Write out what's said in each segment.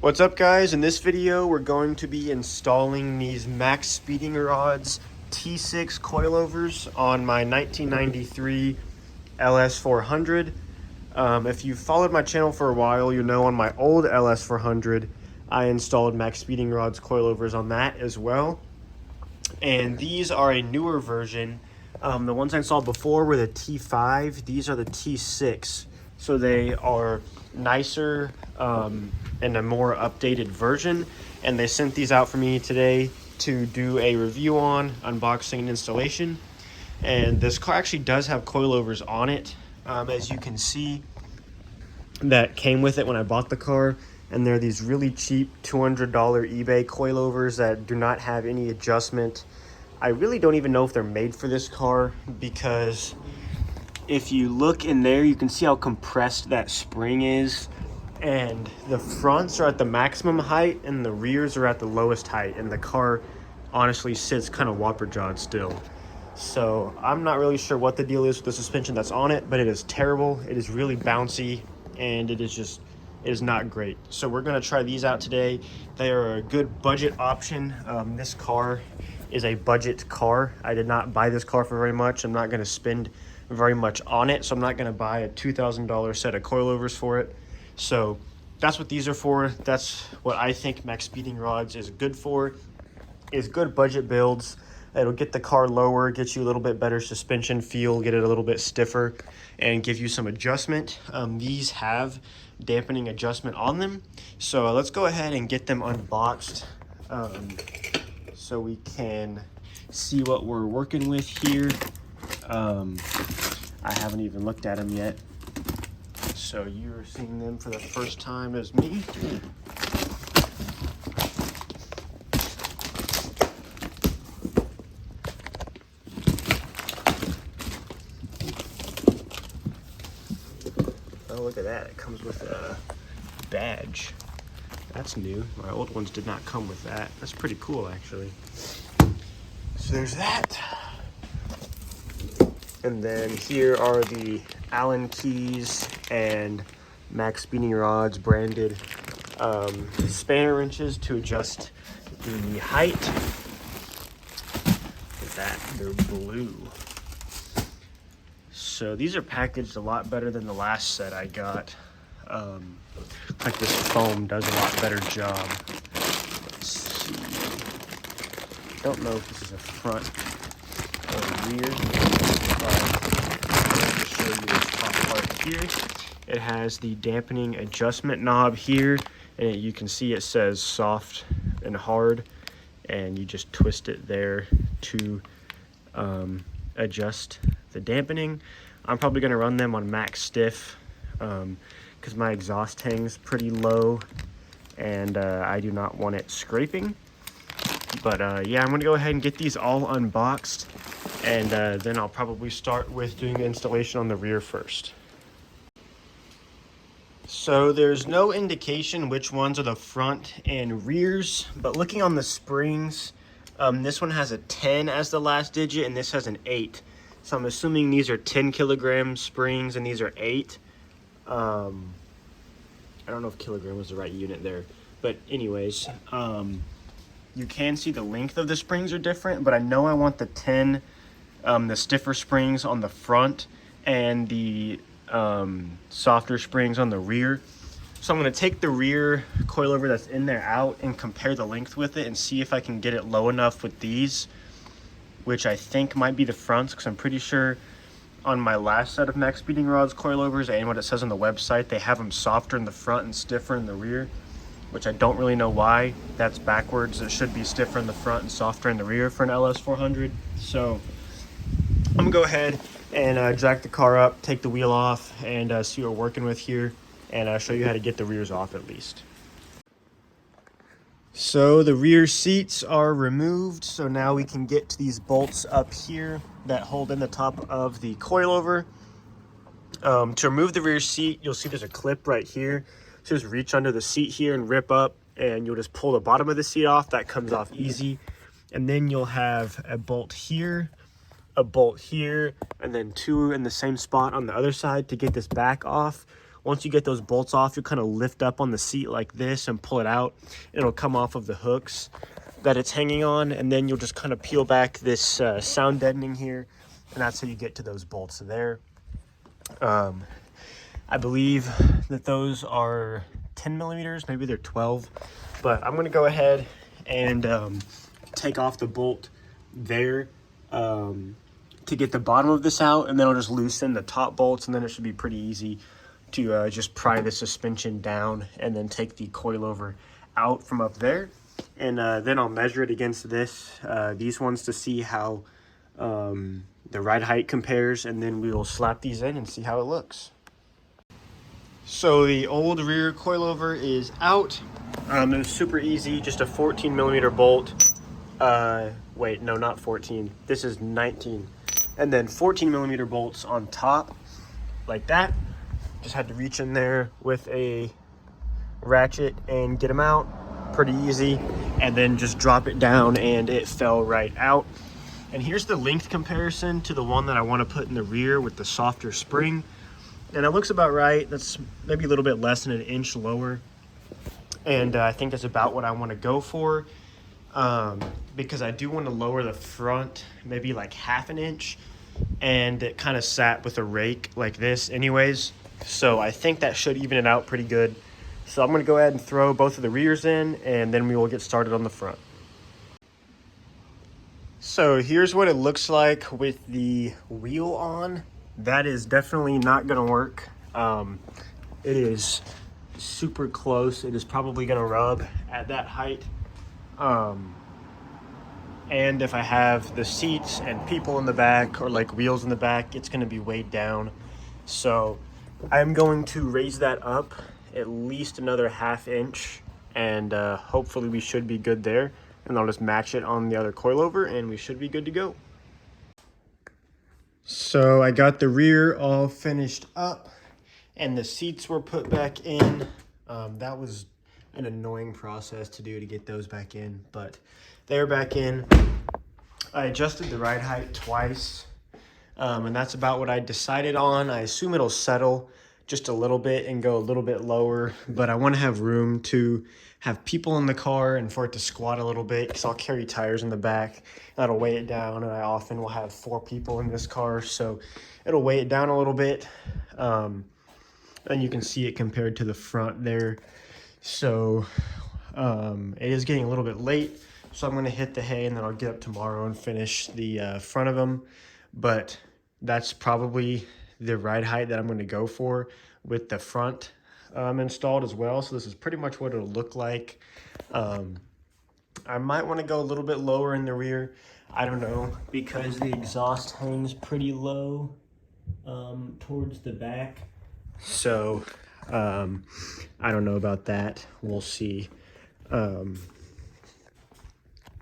What's up, guys? In this video we're going to be installing these Maxpeedingrods T6 coilovers on my 1993 LS400. If you've followed my channel for a while, you know on my old LS400 I installed Maxpeedingrods coilovers on that as well. And these are a newer version. The ones I installed before were the T5. These are the T6. So they are nicer and a more updated version. And they sent these out for me today to do a review on, unboxing and installation. And this car actually does have coilovers on it. As you can see, that came with it when I bought the car. And they're these really cheap $200 eBay coilovers that do not have any adjustment. I really don't even know if they're made for this car, because if you look in there, you can see how compressed that spring is. And the fronts are at the maximum height and the rears are at the lowest height. And the car honestly sits kind of whopper-jawed still. So I'm not really sure what the deal is with the suspension that's on it, but it is terrible. It is really bouncy and it is not great. So we're gonna try these out today. They are a good budget option. This car is a budget car. I did not buy this car for very much. I'm not gonna spend very much on it, so I'm not gonna buy a $2,000 set of coilovers for it. So that's what these are for. That's what I think Maxpeedingrods is good for, is good budget builds. It'll get the car lower, get you a little bit better suspension feel, get it a little bit stiffer, and give you some adjustment. These have dampening adjustment on them. So let's go ahead and get them unboxed so we can see what we're working with here. I haven't even looked at them yet. So you're seeing them for the first time as me. Oh, look at that. It comes with a badge. That's new. My old ones did not come with that. That's pretty cool, actually. So there's that. And then here are the Allen keys and Maxpeedingrods branded spanner wrenches to adjust the height. Look at that, they're blue. So these are packaged a lot better than the last set I got. Like this foam does a lot better job. Let's see. Don't know if this is a front or rear. I'll show you this top part here. It has the dampening adjustment knob here, and you can see it says soft and hard, and you just twist it there to adjust the dampening. I'm probably going to run them on max stiff because my exhaust hangs pretty low and I do not want it scraping. But yeah, I'm going to go ahead and get these all unboxed, and then I'll probably start with doing the installation on the rear first. So there's no indication which ones are the front and rears, but looking on the springs, this one has a 10 as the last digit and this has an 8. So I'm assuming these are 10 kilogram springs and these are 8. I don't know if kilogram was the right unit there, but anyways, you can see the length of the springs are different, but I know I want the 10, the stiffer springs on the front and the softer springs on the rear. So I'm going to take the rear coilover that's in there out and compare the length with it and see if I can get it low enough with these, which I think might be the fronts, because I'm pretty sure on my last set of Maxpeedingrods coilovers and what it says on the website, they have them softer in the front and stiffer in the rear, which I don't really know why. That's backwards. It should be stiffer in the front and softer in the rear for an LS400. So I'm gonna go ahead and jack the car up, take the wheel off, and see what we're working with here, and show you how to get the rears off at least. So the rear seats are removed, so now we can get to these bolts up here that hold in the top of the coilover. To remove the rear seat, you'll see there's a clip right here. So just reach under the seat here and rip up, and you'll just pull the bottom of the seat off. That comes off easy. And then you'll have a bolt here, a bolt here, and then two in the same spot on the other side to get this back off, Once you get those bolts off, you kind of lift up on the seat like this and pull it out. It'll come off of the hooks that it's hanging on, and then you'll just kind of peel back this sound deadening here, and that's how you get to those bolts there. I believe that those are 10 millimeters, maybe they're 12, but I'm gonna go ahead and take off the bolt there to get the bottom of this out, and then I'll just loosen the top bolts, and then it should be pretty easy to just pry the suspension down and then take the coilover out from up there. And then I'll measure it against these ones to see how the ride height compares, and then we will slap these in and see how it looks. So the old rear coilover is out. It was super easy, just a 14 millimeter bolt. Wait, no, not 14. This is 19. And then 14 millimeter bolts on top, like that. Just had to reach in there with a ratchet and get them out. Pretty easy. And then just drop it down and it fell right out. And here's the length comparison to the one that I want to put in the rear with the softer spring. And it looks about right. That's maybe a little bit less than an inch lower. And I think that's about what I want to go for. Because I do want to lower the front maybe like half an inch. And it kind of sat with a rake like this anyways. So I think that should even it out pretty good. So I'm going to go ahead and throw both of the rears in, and then we will get started on the front. So here's what it looks like with the wheel on. That is definitely not going to work. It is super close. It is probably going to rub at that height. And if I have the seats and people in the back, or like wheels in the back, it's going to be weighed down. So I'm going to raise that up at least another ½ inch, and hopefully we should be good there. And I'll just match it on the other coilover and we should be good to go. So I got the rear all finished up and the seats were put back in. That was an annoying process to do to get those back in, but they're back in. I adjusted the ride height twice, and that's about what I decided on. I assume it'll settle just a little bit and go a little bit lower, but I want to have room to have people in the car and for it to squat a little bit, because I'll carry tires in the back. That'll weigh it down, and I often will have 4 people in this car, so it'll weigh it down a little bit. And you can see it compared to the front there. So it is getting a little bit late, so I'm going to hit the hay and then I'll get up tomorrow and finish the front of them. But that's probably the ride height that I'm going to go for with the front installed as well. So this is pretty much what it'll look like. I might want to go a little bit lower in the rear. I don't know, because the exhaust hangs pretty low towards the back. So I don't know about that. We'll see. And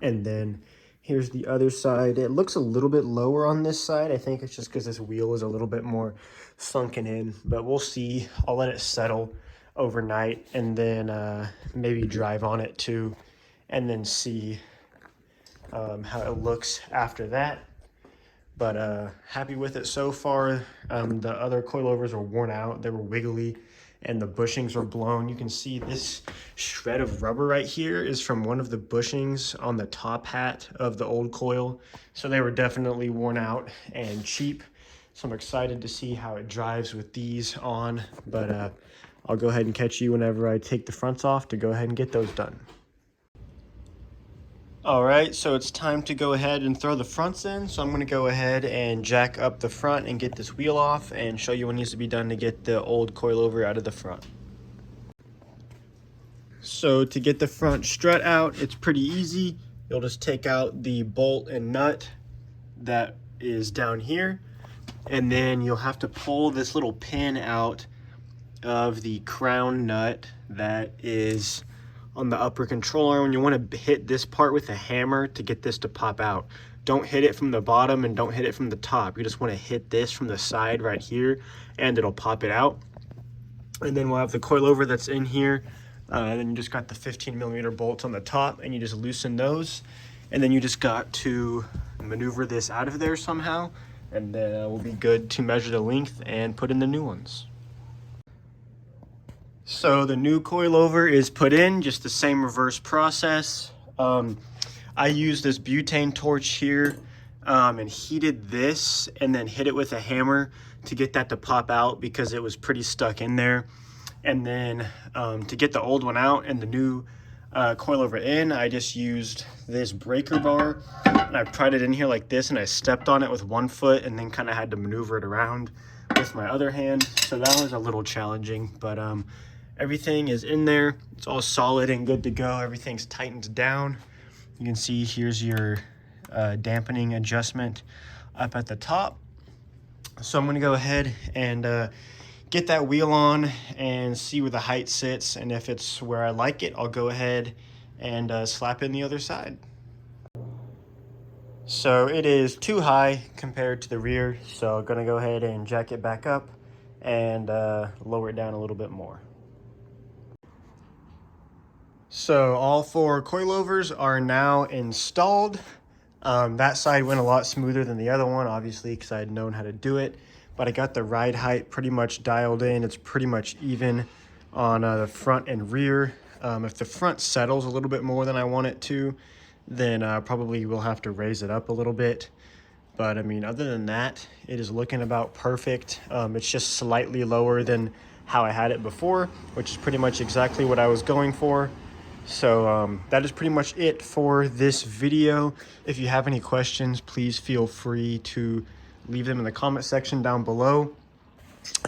then here's the other side. It looks a little bit lower on this side. I think it's just because this wheel is a little bit more sunken in, but we'll see. I'll let it settle overnight and then maybe drive on it too, and then see how it looks after that. But happy with it so far. The other coilovers were worn out. They were wiggly and the bushings were blown. You can see this shred of rubber right here is from one of the bushings on the top hat of the old coil. So they were definitely worn out and cheap. So I'm excited to see how it drives with these on. But I'll go ahead and catch you whenever I take the fronts off to go ahead and get those done. All right, so it's time to go ahead and throw the fronts in. So I'm gonna go ahead and jack up the front and get this wheel off and show you what needs to be done to get the old coilover out of the front. So to get the front strut out, it's pretty easy. You'll just take out the bolt and nut that is down here, and then you'll have to pull this little pin out of the crown nut that is on the upper control arm. And you want to hit this part with a hammer to get this to pop out. Don't hit it from the bottom and don't hit it from the top. You just want to hit this from the side right here and it'll pop it out. And then we'll have the coilover that's in here. And then you just got the 15 millimeter bolts on the top and you just loosen those. And then you just got to maneuver this out of there somehow. And then we'll be good to measure the length and put in the new ones. So the new coilover is put in, just the same reverse process. I used this butane torch here and heated this and then hit it with a hammer to get that to pop out because it was pretty stuck in there. And then to get the old one out and the new coilover in, I just used this breaker bar and I pried it in here like this, and I stepped on it with one foot and then kind of had to maneuver it around with my other hand. So that was a little challenging, but everything is in there. It's all solid and good to go. Everything's tightened down. You can see here's your dampening adjustment up at the top. So I'm gonna go ahead and get that wheel on and see where the height sits, and if it's where I like it, I'll go ahead and slap in the other side. So it is too high compared to the rear, so I'm gonna go ahead and jack it back up and lower it down a little bit more. So all 4 coilovers are now installed. That side went a lot smoother than the other one, obviously, because I had known how to do it. But I got the ride height pretty much dialed in. It's pretty much even on the front and rear. If the front settles a little bit more than I want it to, then probably we'll have to raise it up a little bit. But I mean, other than that, it is looking about perfect. It's just slightly lower than how I had it before, which is pretty much exactly what I was going for. So that is pretty much it for this video. If you have any questions, please feel free to leave them in the comment section down below.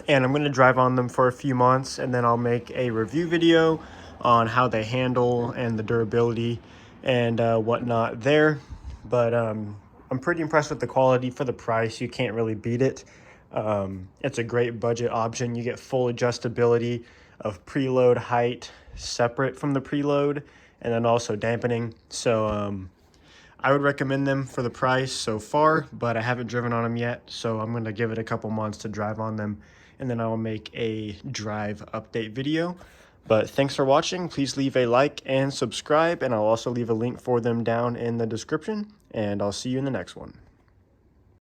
And I'm going to drive on them for a few months, and then I'll make a review video on how they handle and the durability and whatnot there. But I'm pretty impressed with the quality. For the price, you can't really beat it. It's a great budget option. You get full adjustability of preload height separate from the preload, and then also dampening. So I would recommend them for the price so far, but I haven't driven on them yet, so I'm going to give it a couple months to drive on them, and then I'll make a drive update video. But thanks for watching. Please leave a like and subscribe, and I'll also leave a link for them down in the description, and I'll see you in the next one.